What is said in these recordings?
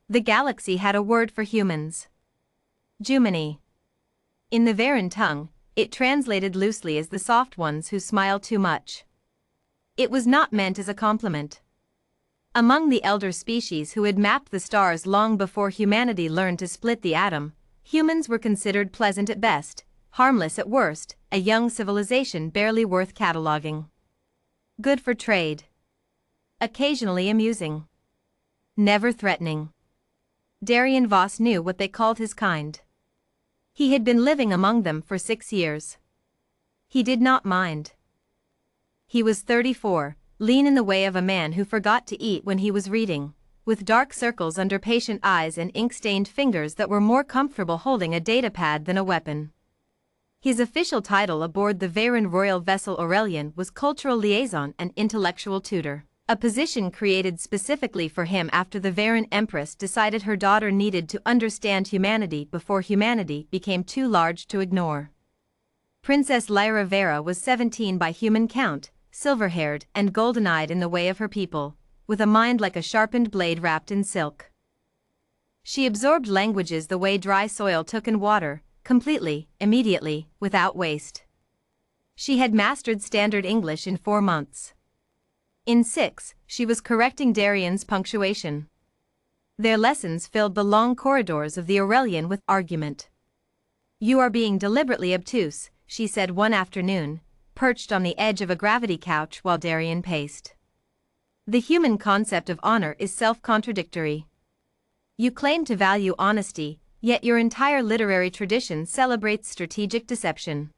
The galaxy had a word for humans. Jumani. In the Varen tongue, it translated loosely as the soft ones who smile too much. It was not meant as a compliment. Among the elder species who had mapped the stars long before humanity learned to split the atom, humans were considered pleasant at best, harmless at worst, a young civilization barely worth cataloging. Good for trade. Occasionally amusing. Never threatening. Darien Voss knew what they called his kind. He had been living among them for 6 years. He did not mind. He was 34, lean in the way of a man who forgot to eat when he was reading, with dark circles under patient eyes and ink-stained fingers that were more comfortable holding a datapad than a weapon. His official title aboard the Varen royal vessel Aurelian was Cultural Liaison and Intellectual Tutor, a position created specifically for him after the Varen Empress decided her daughter needed to understand humanity before humanity became too large to ignore. Princess Lyra Vera was 17 by human count, silver-haired and golden-eyed in the way of her people, with a mind like a sharpened blade wrapped in silk. She absorbed languages the way dry soil took in water, completely, immediately, without waste. She had mastered Standard English in 4 months. In 6, she was correcting Darien's punctuation. Their lessons filled the long corridors of the Aurelian with argument. "You are being deliberately obtuse," she said one afternoon, perched on the edge of a gravity couch while Darien paced. "The human concept of honor is self-contradictory. You claim to value honesty, yet your entire literary tradition celebrates strategic deception."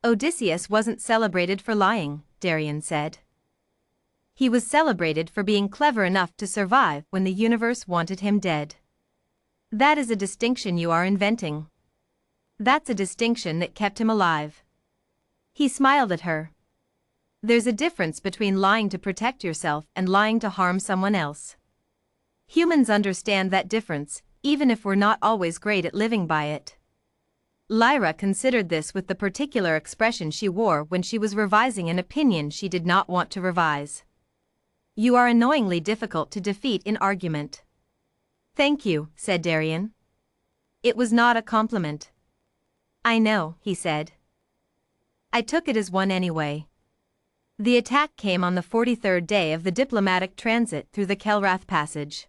"Odysseus wasn't celebrated for lying," Darien said. "He was celebrated for being clever enough to survive when the universe wanted him dead. That is a distinction you are inventing. That's a distinction that kept him alive." He smiled at her. "There's a difference between lying to protect yourself and lying to harm someone else. Humans understand that difference, even if we're not always great at living by it." Lyra considered this with the particular expression she wore when she was revising an opinion she did not want to revise. "You are annoyingly difficult to defeat in argument." "Thank you," said Darien. It was not a compliment. "I know," he said. "I took it as one anyway." The attack came on the 43rd day of the diplomatic transit through the Kelrath Passage.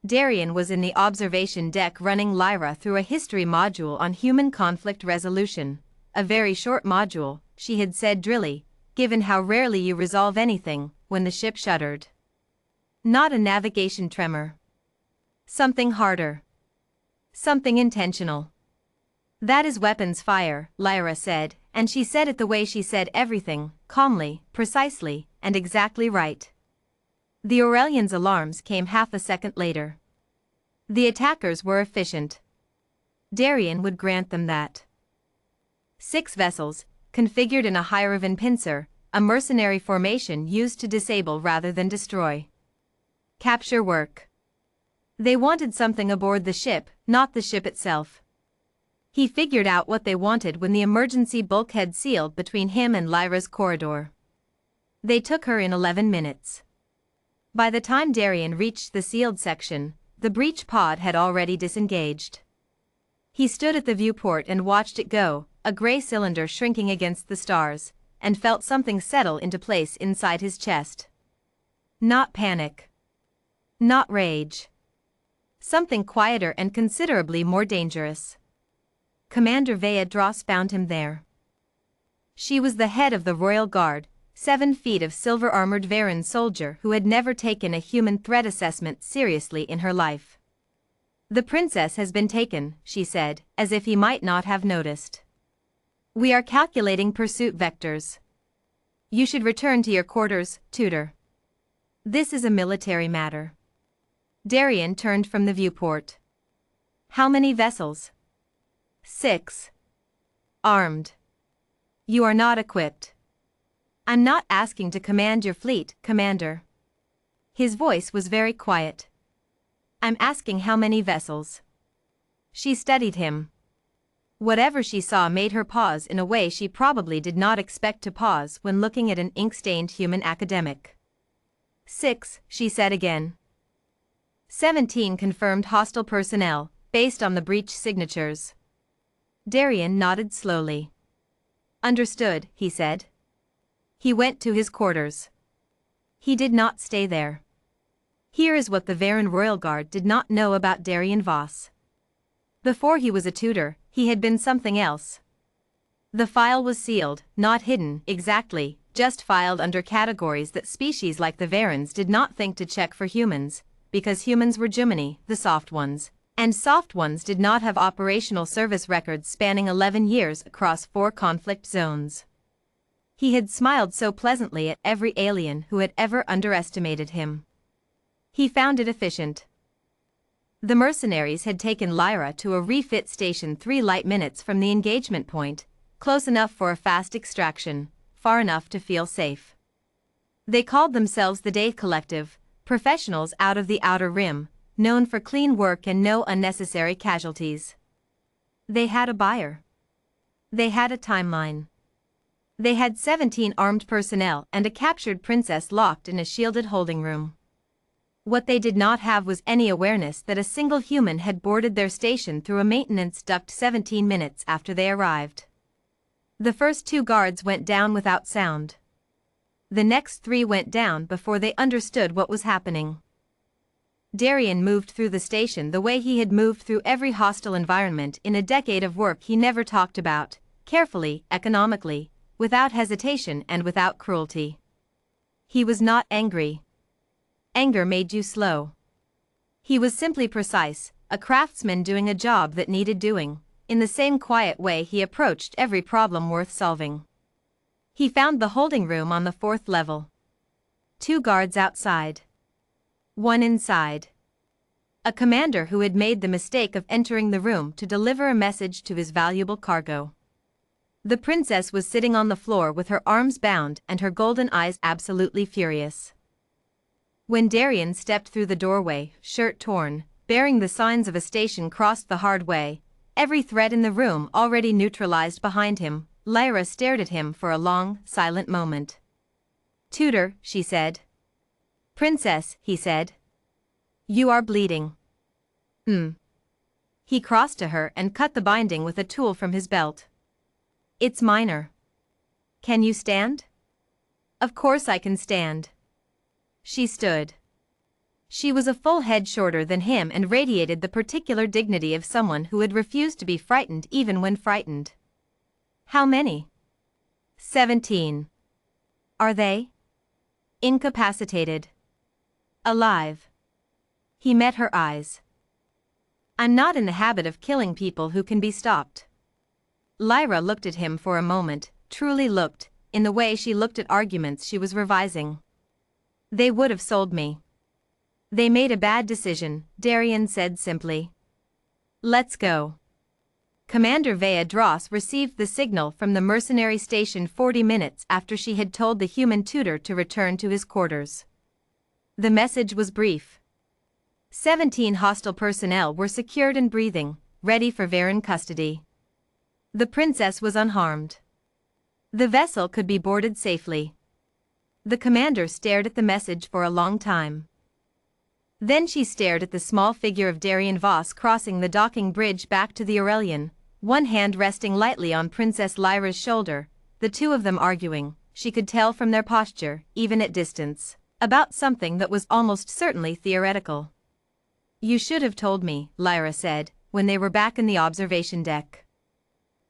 Darien was in the observation deck running Lyra through a history module on human conflict resolution, a very short module, she had said drily, given how rarely you resolve anything, when the ship shuddered. Not a navigation tremor. Something harder. Something intentional. "That is weapons fire," Lyra said, and she said it the way she said everything, calmly, precisely, and exactly right. The Aurelian's alarms came half a second later. The attackers were efficient. Darien would grant them that. 6 vessels, configured in a Hierovan pincer, a mercenary formation used to disable rather than destroy. Capture work. They wanted something aboard the ship, not the ship itself. He figured out what they wanted when the emergency bulkhead sealed between him and Lyra's corridor. They took her in 11 minutes. By the time Darien reached the sealed section, the breach pod had already disengaged. He stood at the viewport and watched it go, a gray cylinder shrinking against the stars, and felt something settle into place inside his chest. Not panic. Not rage. Something quieter and considerably more dangerous. Commander Vea Dross found him there. She was the head of the Royal Guard, 7 feet of silver-armored Varen soldier who had never taken a human threat assessment seriously in her life. "The princess has been taken," she said, as if he might not have noticed. "We are calculating pursuit vectors. You should return to your quarters, Tutor. This is a military matter." Darien turned from the viewport. "How many vessels?" 6. "Armed." "You are not equipped." "I'm not asking to command your fleet, Commander." His voice was very quiet. "I'm asking how many vessels." She studied him. Whatever she saw made her pause in a way she probably did not expect to pause when looking at an ink-stained human academic. 6, she said again. 17 confirmed hostile personnel, based on the breach signatures. Darian nodded slowly. Understood, he said. He went to his quarters. He did not stay there. Here is what the Varen Royal Guard did not know about Darian Voss. Before he was a tutor, he had been something else. The file was sealed, not hidden exactly, just filed under categories that species like the Varens did not think to check for humans, because humans were Jumini, the soft ones, and soft ones did not have operational service records spanning 11 years across 4 conflict zones. He had smiled so pleasantly at every alien who had ever underestimated him. He found it efficient. The mercenaries had taken Lyra to a refit station 3 light minutes from the engagement point, close enough for a fast extraction, far enough to feel safe. They called themselves the Day Collective, professionals out of the Outer Rim, known for clean work and no unnecessary casualties. They had a buyer. They had a timeline. They had 17 armed personnel and a captured princess locked in a shielded holding room. What they did not have was any awareness that a single human had boarded their station through a maintenance duct 17 minutes after they arrived. The first 2 guards went down without sound. The next 3 went down before they understood what was happening. Darian moved through the station the way he had moved through every hostile environment in a decade of work he never talked about, carefully, economically, without hesitation and without cruelty. He was not angry. Anger made you slow. He was simply precise, a craftsman doing a job that needed doing, in the same quiet way he approached every problem worth solving. He found the holding room on the 4th level. 2 guards outside. 1 inside. A commander who had made the mistake of entering the room to deliver a message to his valuable cargo. The princess was sitting on the floor with her arms bound and her golden eyes absolutely furious. When Darian stepped through the doorway, shirt torn, bearing the signs of a station crossed the hard way, every threat in the room already neutralized behind him, Lyra stared at him for a long, silent moment. "Tutor," she said. "Princess," he said. "You are bleeding." He crossed to her and cut the binding with a tool from his belt. "It's minor. Can you stand?" "Of course I can stand." She stood. She was a full head shorter than him and radiated the particular dignity of someone who had refused to be frightened even when frightened. "How many?" 17. "Are they?" "Incapacitated." "Alive." He met her eyes. "I'm not in the habit of killing people who can be stopped." Lyra looked at him for a moment, truly looked, in the way she looked at arguments she was revising. "They would have sold me." "They made a bad decision," Darian said simply. "Let's go." Commander Vea Dross received the signal from the mercenary station 40 minutes after she had told the human tutor to return to his quarters. The message was brief. 17 hostile personnel were secured and breathing, ready for Varen custody. The princess was unharmed. The vessel could be boarded safely. The commander stared at the message for a long time. Then she stared at the small figure of Darian Voss crossing the docking bridge back to the Aurelian, one hand resting lightly on Princess Lyra's shoulder, the 2 of them arguing, she could tell from their posture, even at distance, about something that was almost certainly theoretical. "You should have told me," Lyra said, when they were back in the observation deck.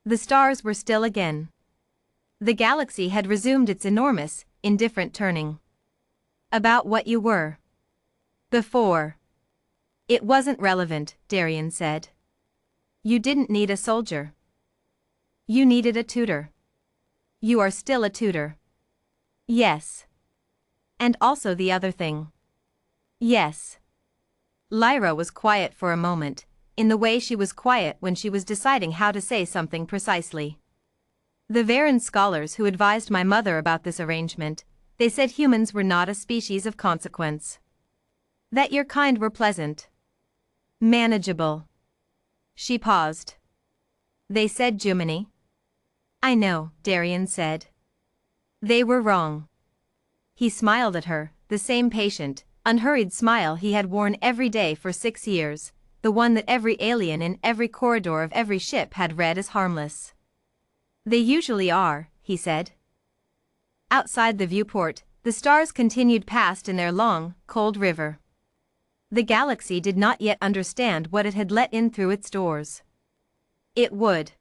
The stars were still again. The galaxy had resumed its enormous, indifferent turning. "About what you were before." "It wasn't relevant," Darian said. "You didn't need a soldier. You needed a tutor. You are still a tutor." "Yes. And also the other thing." "Yes." Lyra was quiet for a moment, in the way she was quiet when she was deciding how to say something precisely. "The Varen scholars who advised my mother about this arrangement, they said humans were not a species of consequence. That your kind were pleasant. Manageable." She paused. "They said Jumini." "I know," Darian said. "They were wrong." He smiled at her, the same patient, unhurried smile he had worn every day for 6 years, the one that every alien in every corridor of every ship had read as harmless. "They usually are," he said. Outside the viewport, the stars continued past in their long, cold river. The galaxy did not yet understand what it had let in through its doors. It would.